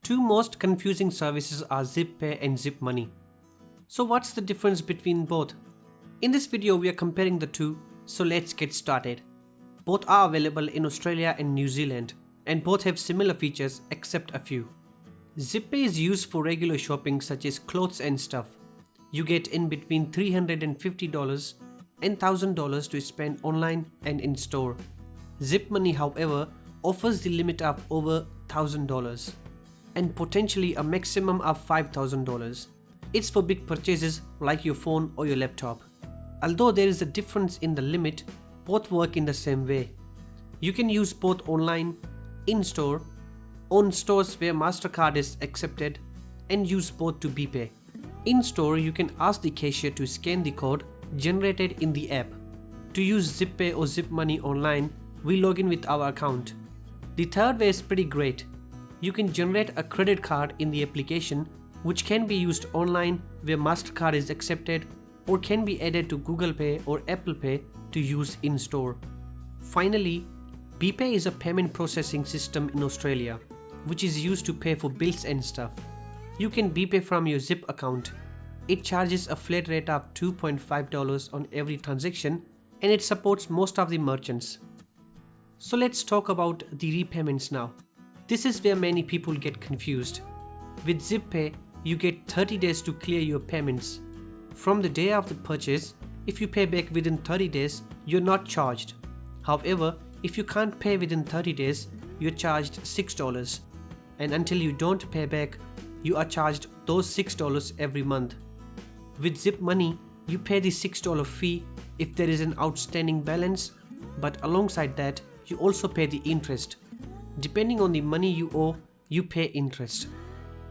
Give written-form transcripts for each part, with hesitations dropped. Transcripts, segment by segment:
Two most confusing services are Zip Pay and ZipMoney. So what's the difference between both? In this video we are comparing the two, so let's get started. Both are available in Australia and New Zealand, and both have similar features except a few. Zip Pay is used for regular shopping such as clothes and stuff. You get in between $350 and $1,000 to spend online and in store. ZipMoney, however, offers the limit of over $1,000 and potentially a maximum of $5,000. It's for big purchases like your phone or your laptop. Although there is a difference in the limit, both work in the same way. You can use both online, in-store, on stores where MasterCard is accepted, and use both to BPay. In-store, you can ask the cashier to scan the code generated in the app. To use ZipPay or ZipMoney online, we log in with our account. The third way is pretty great. You can generate a credit card in the application, which can be used online where MasterCard is accepted, or can be added to Google Pay or Apple Pay to use in-store. Finally, BPay is a payment processing system in Australia, which is used to pay for bills and stuff. You can BPay from your Zip account. It charges a flat rate of $2.5 on every transaction, and it supports most of the merchants. So let's talk about the repayments now. This is where many people get confused. With Zip Pay, you get 30 days to clear your payments. From the day of the purchase, if you pay back within 30 days, you're not charged. However, if you can't pay within 30 days, you're charged $6. And until you don't pay back, you are charged those $6 every month. With ZipMoney, you pay the $6 fee if there is an outstanding balance, but alongside that, you also pay the interest. Depending on the money you owe, you pay interest.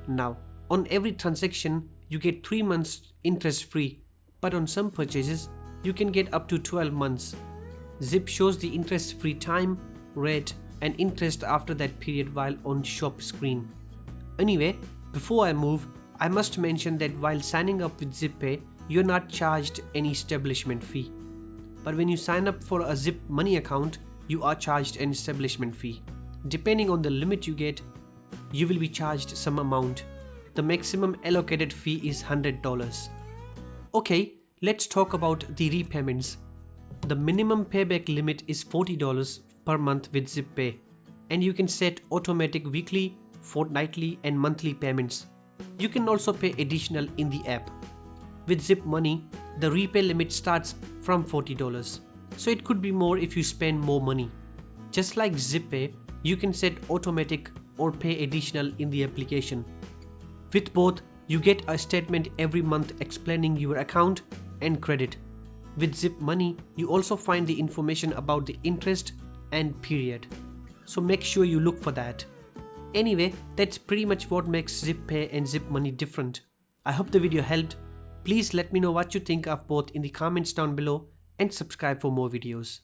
Now, on every transaction, you get 3 months interest free, but on some purchases, you can get up to 12 months. Zip shows the interest free time, rate, and interest after that period while on shop screen. Anyway, before I move, I must mention that while signing up with ZipPay, you're not charged any establishment fee. But when you sign up for a ZipMoney account, you are charged an establishment fee. Depending on the limit you get, you will be charged some amount. The maximum allocated fee is $100. Okay, let's talk about the repayments. The minimum payback limit is $40 per month with ZipPay, and you can set automatic weekly, fortnightly, and monthly payments. You can also pay additional in the app. With ZipMoney, the repay limit starts from $40, so it could be more if you spend more money. Just like ZipPay, you can set automatic or pay additional in the application. With both, you get a statement every month explaining your account and credit. With ZipMoney, you also find the information about the interest and period. So make sure you look for that. Anyway, that's pretty much what makes ZipPay and ZipMoney different. I hope the video helped. Please let me know what you think of both in the comments down below and subscribe for more videos.